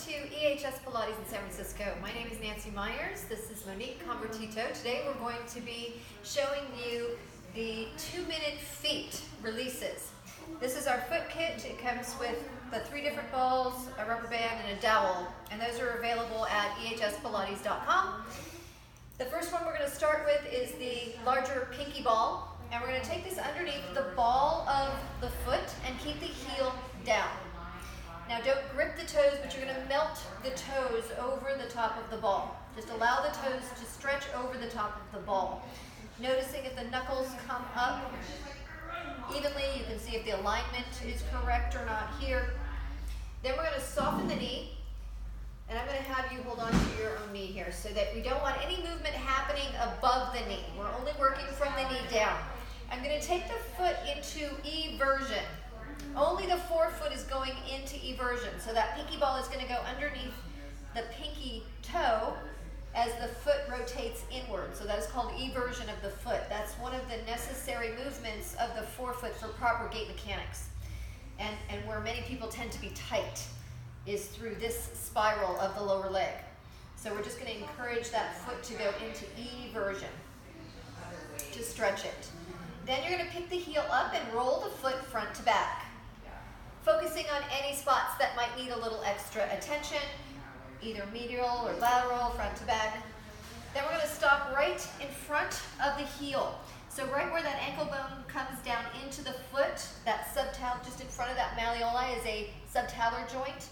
to EHS Pilates in San Francisco. My name is Nancy Myers. This is Monique Convertito. Today we're going to be showing you the 2-minute feet releases. This is our foot kit. It comes with the 3 different balls, a rubber band, and a dowel. And those are available at ehspilates.com. The first one we're going to start with is the larger pinky ball. And we're going to take this underneath the ball of the foot and keep the heel down. Now don't grip the toes, but you're going to melt the toes over the top of the ball. Just allow the toes to stretch over the top of the ball. Noticing if the knuckles come up evenly, you can see if the alignment is correct or not here. Then we're going to soften the knee, and I'm going to have you hold on to your own knee here so that we don't want any movement happening above the knee. We're only working from the knee down. I'm going to take the foot into eversion. Only the forefoot is going into eversion. So that pinky ball is going to go underneath the pinky toe as the foot rotates inward. So that is called eversion of the foot. That's one of the necessary movements of the forefoot for proper gait mechanics. And where many people tend to be tight is through this spiral of the lower leg. So we're just going to encourage that foot to go into eversion, to stretch it. Then you're going to pick the heel up and roll the foot front to back, focusing on any spots that might need a little extra attention, either medial or lateral, front to back. Then we're going to stop right in front of the heel. So right where that ankle bone comes down into the foot, that subtalar, just in front of that malleoli is a subtalar joint.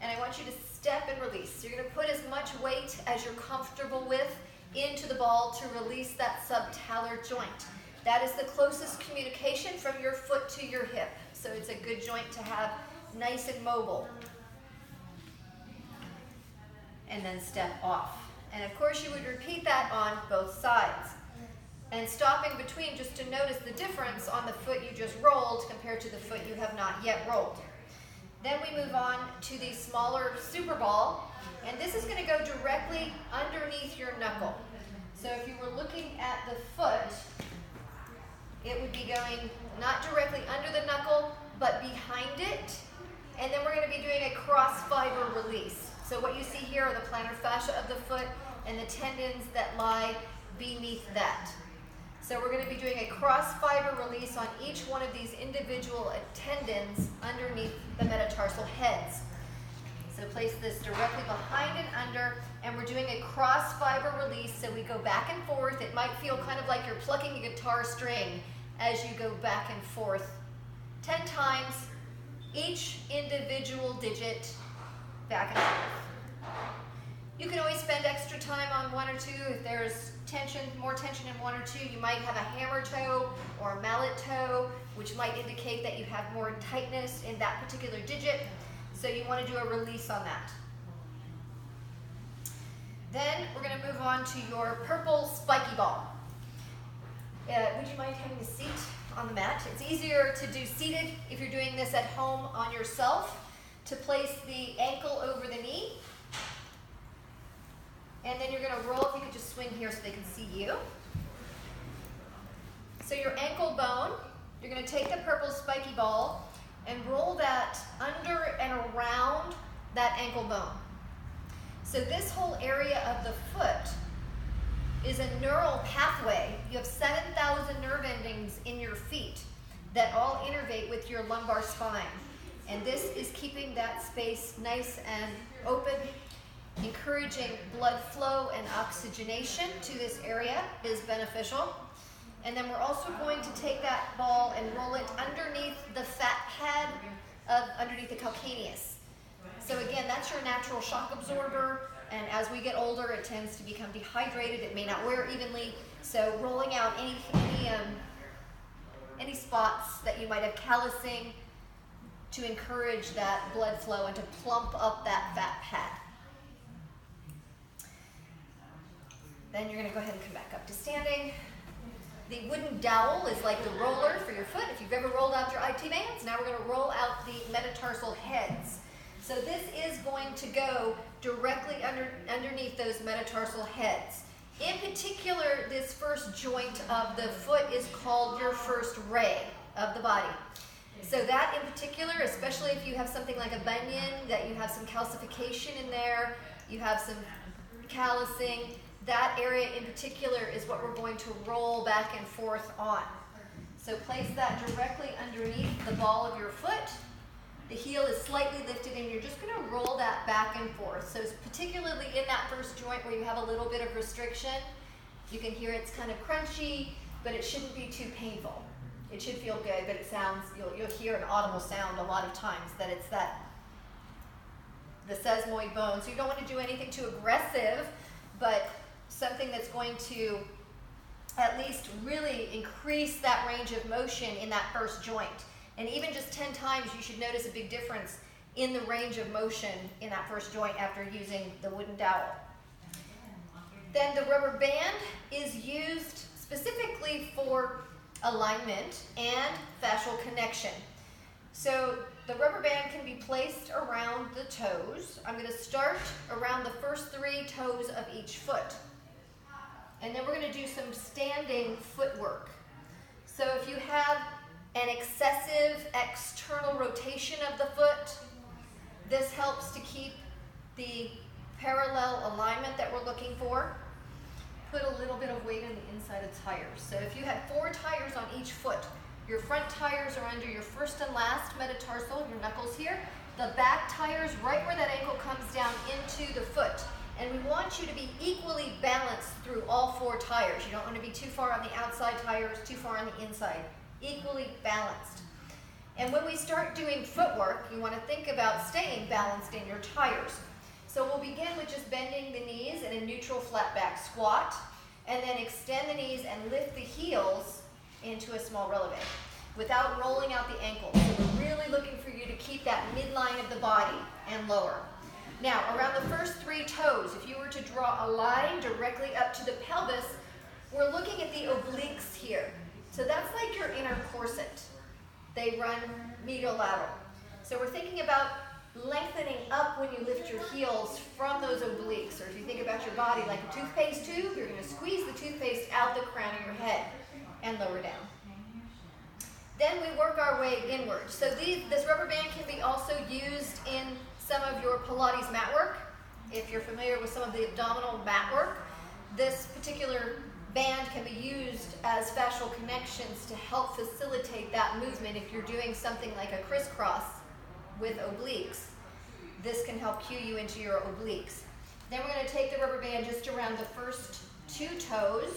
And I want you to step and release. So you're going to put as much weight as you're comfortable with into the ball to release that subtalar joint. That is the closest communication from your foot to your hip. So it's a good joint to have nice and mobile. And then step off. And of course you would repeat that on both sides. And stop in between just to notice the difference on the foot you just rolled compared to the foot you have not yet rolled. Then we move on to the smaller super ball. And this is going to go directly underneath your knuckle. So if you were looking at the foot, it would be going not directly under the knuckle, but behind it. And then we're going to be doing a cross fiber release. So what you see here are the plantar fascia of the foot and the tendons that lie beneath that. So we're going to be doing a cross fiber release on each one of these individual tendons underneath the metatarsal heads. So place this directly behind and under, and we're doing a cross fiber release, so we go back and forth. It might feel kind of like you're plucking a guitar string as you go back and forth 10 times, each individual digit back and forth. You can always spend extra time on 1 or 2. If there's tension, more tension in 1 or 2, you might have a hammer toe or a mallet toe, which might indicate that you have more tightness in that particular digit. So you want to do a release on that. Then we're going to move on to your purple spiky ball. Would you mind having a seat on the mat? It's easier to do seated if you're doing this at home on yourself, to place the ankle over the knee. And then you're going to roll, if you could just swing here so they can see you. So your ankle bone, you're going to take the purple spiky ball and roll that under and around that ankle bone. So this whole area of the foot is a neural pathway. You have 7,000 nerve endings in your feet that all innervate with your lumbar spine. And this is keeping that space nice and open, encouraging blood flow and oxygenation to this area is beneficial. And then we're also going to take that ball and roll it underneath the fat pad underneath the calcaneus. So again, that's your natural shock absorber, and as we get older, it tends to become dehydrated. It may not wear evenly, so rolling out any spots that you might have callousing to encourage that blood flow and to plump up that fat pad. Then you're going to go ahead and come back up to standing. The wooden dowel is like the roller for your foot. If you've ever rolled out your IT bands, now we're going to roll out the metatarsal heads. So this is going to go directly underneath those metatarsal heads. In particular, this first joint of the foot is called your first ray of the body. So that in particular, especially if you have something like a bunion, that you have some calcification in there, you have some callousing, that area in particular is what we're going to roll back and forth on. So place that directly underneath the ball of your foot. The heel is slightly lifted and you're just going to roll that back and forth. So particularly in that first joint where you have a little bit of restriction, you can hear it's kind of crunchy, but it shouldn't be too painful. It should feel good, but it sounds, you'll hear an audible sound a lot of times that it's the sesamoid bone. So you don't want to do anything too aggressive, but something that's going to at least really increase that range of motion in that first joint. And even just 10 times, you should notice a big difference in the range of motion in that first joint after using the wooden dowel. Then the rubber band is used specifically for alignment and fascial connection. So the rubber band can be placed around the toes. I'm going to start around the first 3 toes of each foot. And then we're going to do some standing footwork. So if you have an excessive external rotation of the foot, this helps to keep the parallel alignment that we're looking for. Put a little bit of weight on the inside of tires. So if you had 4 tires on each foot, your front tires are under your first and last metatarsal, your knuckles here. The back tires right where that ankle comes down into the foot. And we want you to be equally balanced through all 4 tires. You don't want to be too far on the outside tires, too far on the inside. Equally balanced. And when we start doing footwork, you want to think about staying balanced in your tires. So we'll begin with just bending the knees in a neutral flat back squat, and then extend the knees and lift the heels into a small releve without rolling out the ankles. So we're really looking for you to keep that midline of the body and lower. Now, around the first 3 toes, if you were to draw a line directly up to the pelvis, we're looking at the obliques here. So that's like your inner corset. They run medial-lateral. So we're thinking about lengthening up when you lift your heels from those obliques. Or if you think about your body like a toothpaste tube, you're going to squeeze the toothpaste out the crown of your head and lower down. Then we work our way inward. So this rubber band can be also used in some of your Pilates mat work. If you're familiar with some of the abdominal mat work, this particular band can be used as fascial connections to help facilitate that movement. If you're doing something like a crisscross with obliques, this can help cue you into your obliques. Then we're going to take the rubber band just around the first 2 toes.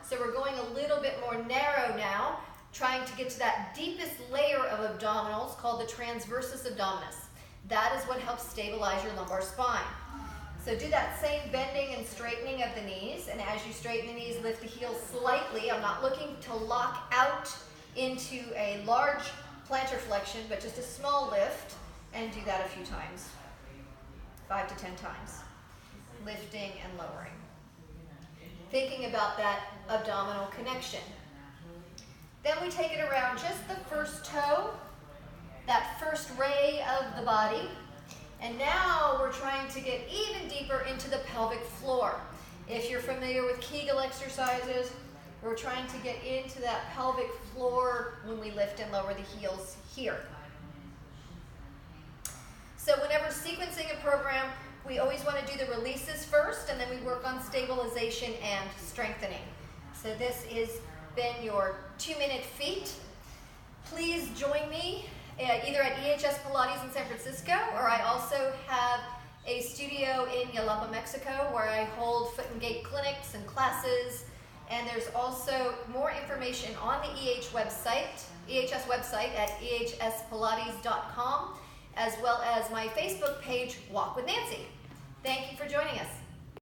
So we're going a little bit more narrow now, trying to get to that deepest layer of abdominals called the transversus abdominis. That is what helps stabilize your lumbar spine. So do that same bending and straightening of the knees, and as you straighten the knees, lift the heels slightly. I'm not looking to lock out into a large plantar flexion, but just a small lift, and do that a few times, 5 to 10 times, lifting and lowering. Thinking about that abdominal connection. Then we take it around just the first toe, that first ray of the body. And now we're trying to get even deeper into the pelvic floor. If you're familiar with Kegel exercises, we're trying to get into that pelvic floor when we lift and lower the heels here. So whenever sequencing a program, we always want to do the releases first, and then we work on stabilization and strengthening. So this has been your 2-minute feet. Please join me either at EHS Pilates in San Francisco, or I also have a studio in Yalapa, Mexico, where I hold foot and gait clinics and classes. And there's also more information on the EHS website at ehspilates.com, as well as my Facebook page, Walk with Nancy. Thank you for joining us.